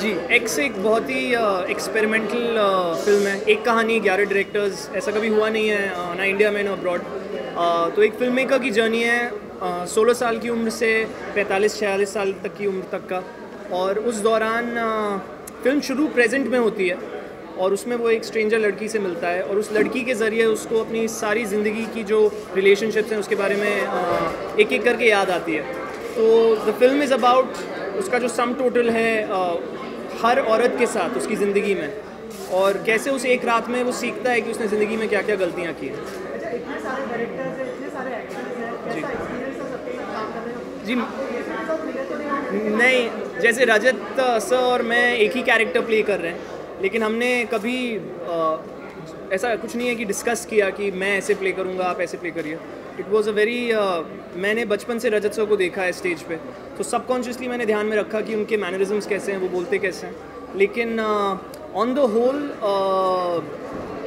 जी, x एक बहुत ही experimental film है। एक कहानी 11 डायरेक्टर्स, ऐसा कभी हुआ नहीं है ना इंडिया में ना अब्रॉड। तो एक फिल्म मेकर की जर्नी है 16 साल की उम्र से 45-46 साल तक की उम्र तक का। और उस दौरान फिल्म शुरू प्रेजेंट में होती है और उसमें वो एक स्ट्रेंजर लड़की से मिलता है और उस लड़की के ज़रिए उसको अपनी सारी ज़िंदगी की जो रिलेशनशिप्स हैं उसके बारे में एक एक करके याद आती है। तो द फिल्म इज़ अबाउट उसका जो सम टोटल है हर औरत के साथ उसकी ज़िंदगी में, और कैसे उस एक रात में वो सीखता है कि उसने ज़िंदगी में क्या क्या गलतियाँ की हैं। इतने सारे डायरेक्टर्स हैं, इतने सारे एक्टर्स हैं, कैसा एक्सपीरियंस है सबके साथ काम करने का? जी किसी साथ मिले तो नहीं? नहीं, जैसे रजत सर और मैं एक ही कैरेक्टर प्ले कर रहे हैं, लेकिन हमने कभी ऐसा कुछ नहीं है कि डिस्कस किया कि मैं ऐसे प्ले करूँगा, आप ऐसे प्ले करिए। इट वॉज़ अ वेरी मैंने बचपन से रजत सर को देखा है स्टेज पे, तो सबकॉन्शियसली मैंने ध्यान में रखा कि उनके मैनरिज्म्स कैसे हैं, वो बोलते कैसे हैं। लेकिन ऑन द होल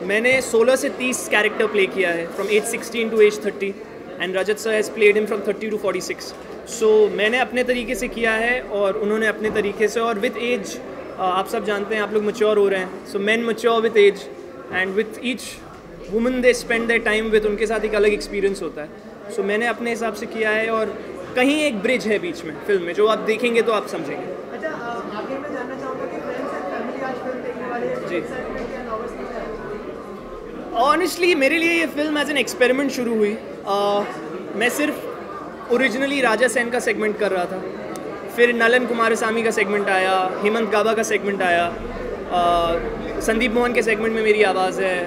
मैंने 16 से 30 कैरेक्टर प्ले किया है, from age 16 to age 30, and Rajat sir has played him from 30 to 46। So मैंने अपने तरीके से किया है और उन्होंने अपने तरीके से, और विथ एज आप सब जानते हैं, आप लोग मैच्योर हो रहे हैं। So man mature with age, and with each woman they spend their time with, उनके साथ एक अलग एक्सपीरियंस होता है। सो मैंने अपने हिसाब से किया है, और कहीं एक ब्रिज है बीच में फिल्म में, जो आप देखेंगे तो आप समझेंगे। अच्छा, आगे मैं जानना चाहूँगा कि फ्रेंड्स एंड फैमिली आज फिल्म देखने वाले हैं, जी। एक्साइटमेंट या नर्वसनेस है? ऑनेस्टली मेरे लिए ये फिल्म एज एन एक्सपेरिमेंट शुरू हुई। मैं सिर्फ ओरिजिनली राजा सेन का सेगमेंट कर रहा था, फिर नलन कुमारस्वामी का सेगमेंट आया, हेमंत गाबा का सेगमेंट आया, संदीप मोहन के सेगमेंट में मेरी आवाज़ है।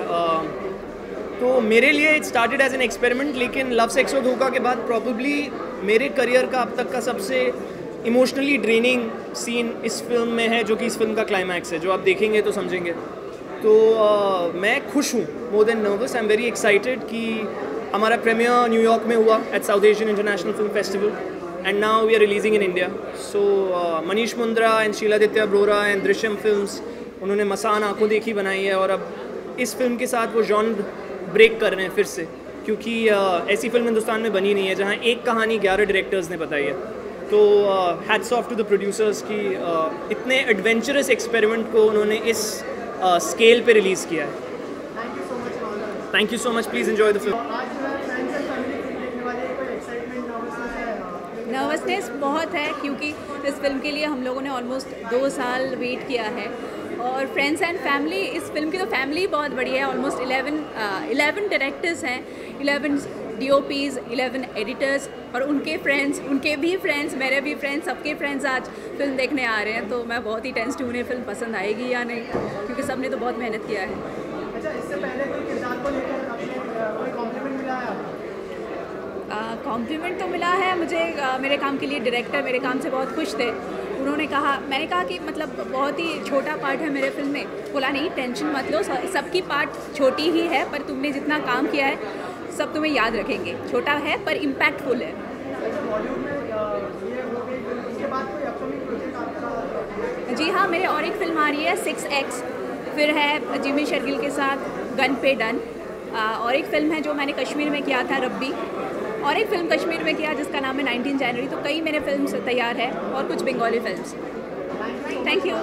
तो मेरे लिए it started as an experiment, लेकिन लव सेक्स और धोखा के बाद प्रॉबली मेरे करियर का अब तक का सबसे इमोशनली ड्रेनिंग सीन इस फिल्म में है, जो कि इस फिल्म का क्लाइमैक्स है, जो आप देखेंगे तो समझेंगे। तो मैं खुश हूँ, more than nervous. I am very excited कि हमारा प्रीमियर न्यूयॉर्क में हुआ at South Asian International Film Festival, and now we are releasing in India. So Manish Mundra and Shiladitya Bora and Drishyam Films, उन्होंने मसान आंखों देखी बनाई है, और अब इस फिल्म के साथ वो जॉनर ब्रेक कर रहे हैं फिर से, क्योंकि ऐसी फिल्म हिंदुस्तान में बनी नहीं है जहाँ एक कहानी 11 डायरेक्टर्स ने बताई है। तो hats off to the producers की इतने एडवेंचरस एक्सपेरिमेंट को उन्होंने इस स्केल पे रिलीज़ किया है। Thank you so much all that. Thank you so much, please enjoy the film. आज जो है फ्रेंड्स एंड फैमिली फिल्म देखने वाले हैं, कोई एक्साइटमेंट नर्वसनेस है? नर्वसनेस बहुत है, क्योंकि इस फिल्म के लिए हम लोगों ने ऑलमोस्ट 2 साल वेट किया है। और फ्रेंड्स एंड फैमिली, इस फिल्म की तो फैमिली बहुत बड़ी है। ऑलमोस्ट 11 डायरेक्टर्स हैं, 11 DOPs, 11 एडिटर्स, और उनके फ्रेंड्स, उनके भी फ्रेंड्स, मेरे भी फ्रेंड्स, सबके फ्रेंड्स आज फिल्म देखने आ रहे हैं। तो मैं बहुत ही टेंस्ड हूँ, उन्हें फिल्म पसंद आएगी या नहीं, क्योंकि सबने तो बहुत मेहनत किया है। अच्छा, इससे पहले कोई किरदार को लेकर आपने कोई कॉम्प्लीमेंट मिला है आपको? कॉम्प्लीमेंट तो मिला है मुझे। मेरे काम के लिए डायरेक्टर मेरे काम से बहुत खुश थे। उन्होंने कहा, मैंने कहा कि मतलब बहुत ही छोटा पार्ट है मेरे फिल्म में। बोला नहीं, टेंशन मत लो, सबकी पार्ट छोटी ही है, पर तुमने जितना काम किया है सब तुम्हें याद रखेंगे। छोटा है पर इम्पैक्टफुल है। अच्छा, बॉलीवुड में ये हो गई फिल्म, उसके बाद कोई अपकमिंग प्रोजेक्ट आपका? जी हाँ, मेरे और एक फिल्म आ रही है 6X, फिर है जिमी शर्गिल के साथ गन पे डन, और एक फिल्म है जो मैंने कश्मीर में किया था, रब्बी, और एक फिल्म कश्मीर में किया जिसका नाम है 19 जनवरी। तो कई मेरे फिल्म तैयार है, और कुछ Bengali films. Thank you.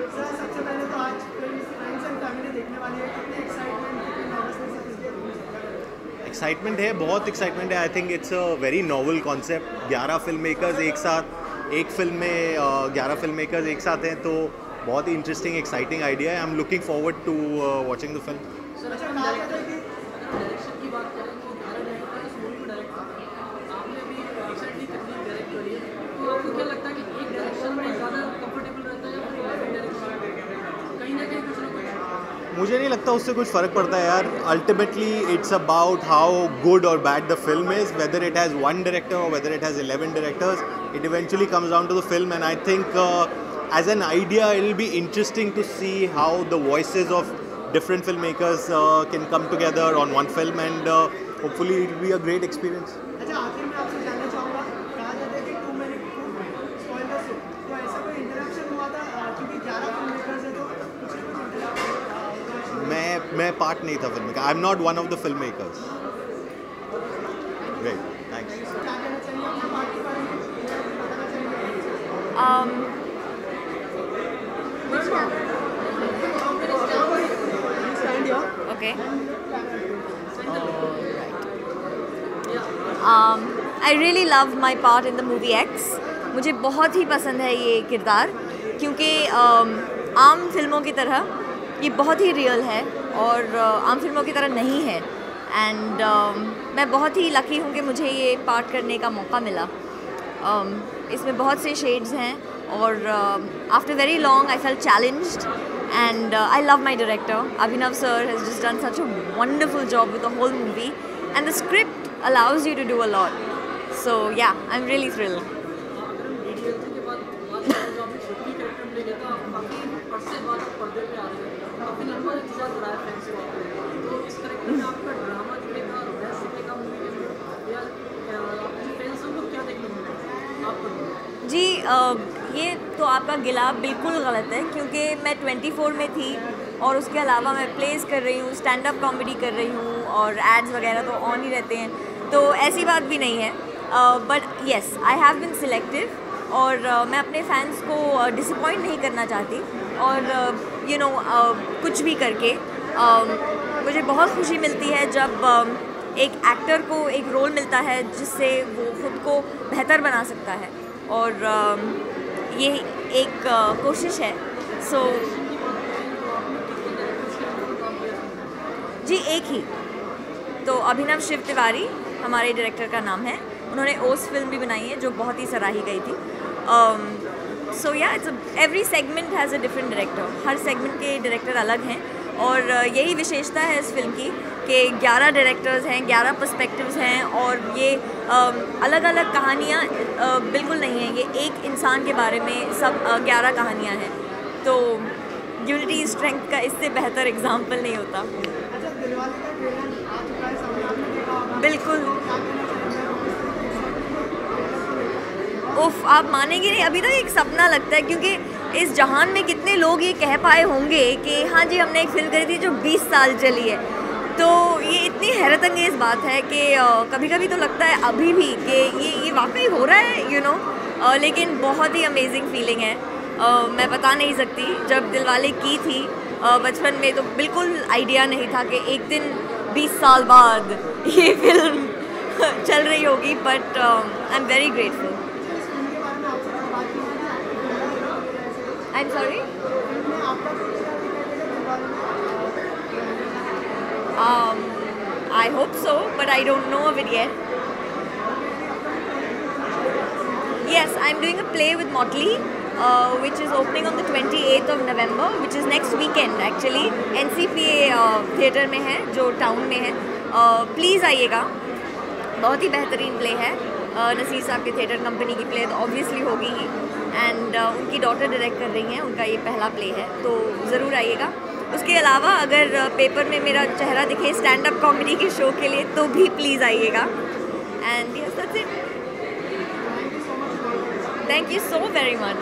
Sir, सबसे पहले तो आज फिल्म फ्रेंड्स एंड फैमिली देखने वाली है, कितनी एक्साइटमेंट, कितनी नर्वसनेस है इसके? एक्साइटमेंट है, बहुत एक्साइटमेंट है। I think it's a very novel concept. 11 film makers एक साथ एक फिल्म में 11 फिल्म मेकर्स एक साथ हैं, तो बहुत ही इंटरेस्टिंग एक्साइटिंग आइडिया है। I am looking forward to watching the film. अच्छा, कहा जाता है कि डायरेक्शन की बात करें तो 11 डायरेक्टर्स, मूवी में डायरेक्टर आपने भी रिसेंटली तकनीक डायरेक्ट करी है, तो आपको क्या लगता है कि एक डायरेक्शन में ज़्यादा कंफर्टेबल रहता है या फिर एक डायरेक्शन कहीं ना कहीं कुछ ना कुछ? मुझे नहीं लगता उससे कुछ फ़र्क पड़ता है यार। Ultimately it's about how good और bad the film is, whether it has 1 director और whether it has 11 directors, it eventually comes down to the film. And I think as an idea it will be interesting to see how the voices of different filmmakers can come together on one film, and hopefully it will be a great experience. अच्छा, आखिर में आपसे जानना चाहूँगा, कहा जाता है कि टू मैनी स्पॉइलर्स हो, तो ऐसा कोई इंटरेक्शन हुआ था? क्योंकि 11 फिल्म मेकर्स हैं, तो कुछ मैं पार्ट नहीं था फिल्म का. I am not one of the film makers. Great, thanks. Okay. I really love my part in the movie X. मुझे बहुत ही पसंद है ये किरदार क्योंकि आम फिल्मों की तरह ये बहुत ही रियल है और आम फिल्मों की तरह नहीं है. एंड मैं बहुत ही लकी हूँ कि मुझे ये पार्ट करने का मौका मिला. इसमें बहुत से शेड्स हैं और after very long I felt challenged. And I love my director. Abhinav sir has just done such a wonderful job with the whole movie, and the script allows you to do a lot. So yeah, I'm really thrilled. जी ये तो आपका गिला बिल्कुल गलत है क्योंकि मैं 24 में थी और उसके अलावा मैं प्लेस कर रही हूँ, स्टैंड अप कॉमेडी कर रही हूँ और एड्स वगैरह तो ऑन ही रहते हैं, तो ऐसी बात भी नहीं है. But yes, I have been selective और मैं अपने फैंस को डिसअपॉइंट नहीं करना चाहती और यू नो कुछ भी करके मुझे बहुत खुशी मिलती है जब एक एक्टर को एक रोल मिलता है जिससे वो खुद को बेहतर बना सकता है और ये एक कोशिश है. सो जी एक ही तो अभिनव शिव तिवारी हमारे डायरेक्टर का नाम है. उन्होंने ओस फिल्म भी बनाई है जो बहुत ही सराही गई थी. सो या it's every segment has a different director. Her segment के डायरेक्टर अलग हैं और यही विशेषता है इस फिल्म की कि 11 डायरेक्टर्स हैं, 11 पर्सपेक्टिव्स हैं और ये अलग अलग कहानियाँ बिल्कुल नहीं हैं. ये एक इंसान के बारे में सब 11 कहानियाँ हैं. तो यूनिटी स्ट्रेंथ का इससे बेहतर एग्जाम्पल नहीं होता. बिल्कुल. उफ, आप मानेंगे नहीं, अभी तक एक सपना लगता है क्योंकि इस जहान में कितने लोग ये कह पाए होंगे कि हाँ जी हमने एक फिल्म करी थी जो 20 साल चली है. तो ये इतनी हैरत अंगेज़ बात है कि कभी कभी तो लगता है अभी भी कि ये वाकई हो रहा है यू नो. लेकिन बहुत ही अमेजिंग फीलिंग है. मैं बता नहीं सकती. जब दिलवाले की थी बचपन में तो बिल्कुल आइडिया नहीं था कि एक दिन 20 साल बाद ये फिल्म चल रही होगी. But I am very grateful. I am sorry. I hope so, but I don't know of it yet. Yes, I'm doing a play with Motley, which is opening on the 28th of November, which is next weekend actually. NCPA theatre में है जो town में है. Please आइएगा. बहुत ही बेहतरीन play है. नसीर साहब के थिएटर कंपनी की प्ले तो ऑब्वियसली होगी ही एंड उनकी डॉटर डायरेक्ट कर रही हैं. उनका ये पहला प्ले है तो ज़रूर आइएगा. उसके अलावा अगर पेपर में मेरा चेहरा दिखे स्टैंड अप कॉमेडी के शो के लिए तो भी प्लीज़ आइएगा. And yes that's it. Thank you so very much.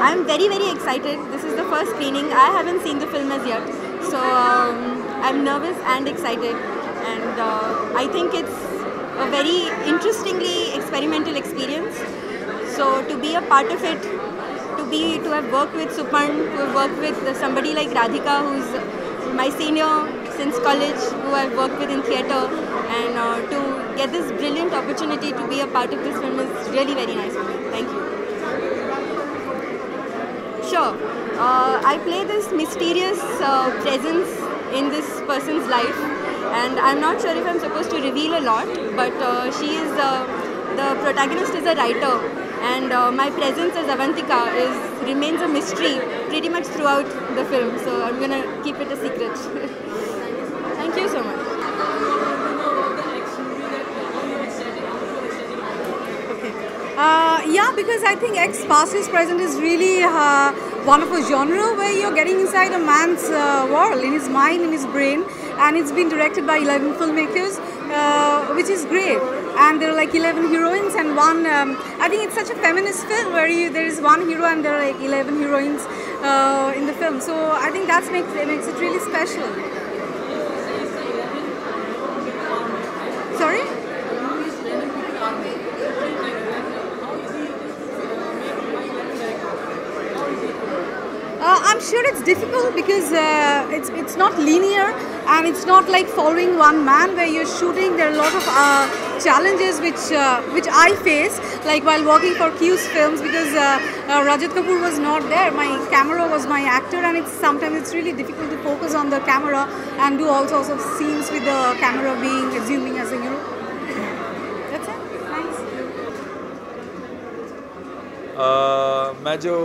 I am very excited. This is the first screening. I haven't seen the film as yet, so I'm nervous and excited, and I think it's a very interestingly experimental experience. So to be a part of it, to have worked with Suparn, to have worked with somebody like Radhika, who's my senior since college, who I've worked with in theatre, and to get this brilliant opportunity to be a part of this film is really very nice for me. Thank you. Sure. I play this mysterious presence in this person's life, and I'm not sure if I'm supposed to reveal a lot, but she is the protagonist is a writer, and my presence as Avantika remains a mystery pretty much throughout the film, so I'm gonna keep it a secret. Thank you so much. Yeah, because I think X Past is Present is really one of a genre where you're getting inside a man's world, in his mind, in his brain, and it's been directed by 11 filmmakers, which is great. and there are like 11 heroines and one. I think it's such a feminist film where there is one hero and there are like 11 heroines in the film. So I think that makes it really special. Sorry? I'm sure it's difficult because it's not linear and it's not like following one man where you're shooting. There are a lot of challenges which I face, like while working for Q's films, because Rajat Kapoor was not there. My camera was my actor, and sometimes it's really difficult to focus on the camera and do all sorts of scenes with the camera assuming as a hero. That's it. Thanks. मैं जो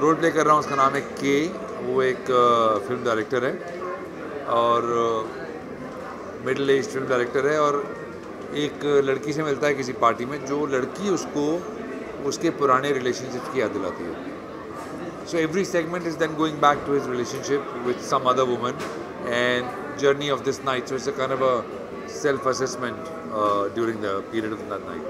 role play कर रहा हूँ उसका नाम है के। वो एक फिल्म डायरेक्टर है और मिडिल एज फिल्म डायरेक्टर है, और एक लड़की से मिलता है किसी पार्टी में, जो लड़की उसको उसके पुराने रिलेशनशिप की याद दिलाती है. So every segment is then going back to his relationship with some other woman and journey of this night. So it's a kind of a self assessment during the period of that night.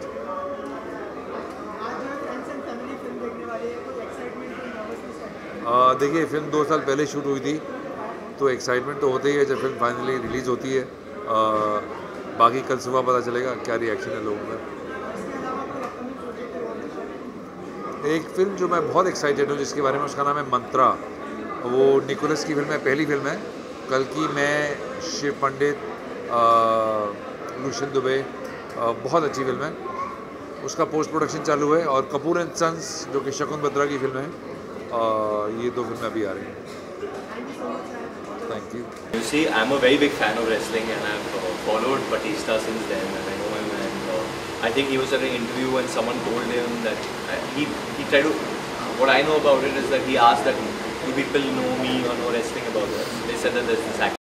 देखिए, film 2 साल पहले shoot हुई थी, तो excitement तो होता ही है जब फिल्म फाइनली रिलीज़ होती है. बाकी कल सुबह पता चलेगा क्या रिएक्शन है लोगों का. एक फिल्म जो मैं बहुत एक्साइटेड हूँ जिसके बारे में, उसका नाम है मंत्रा. वो निकोलस की फिल्म है, पहली फिल्म है. कल की मैं, शिव पंडित, लुशन दुबे, बहुत अच्छी फिल्म है. उसका पोस्ट प्रोडक्शन चालू है. और कपूर एंड सन्स जो कि शकुन बत्रा की फिल्म है, ये 2 फिल्में अभी आ रही हैं. Thank you. You see, I'm a very big fan of wrestling, and I've followed Batista since then, and I know him. And I think he was at an interview and someone told him that he tried to. What I know about it is that he asked that, do people know me or know wrestling about this? They said that there's this actor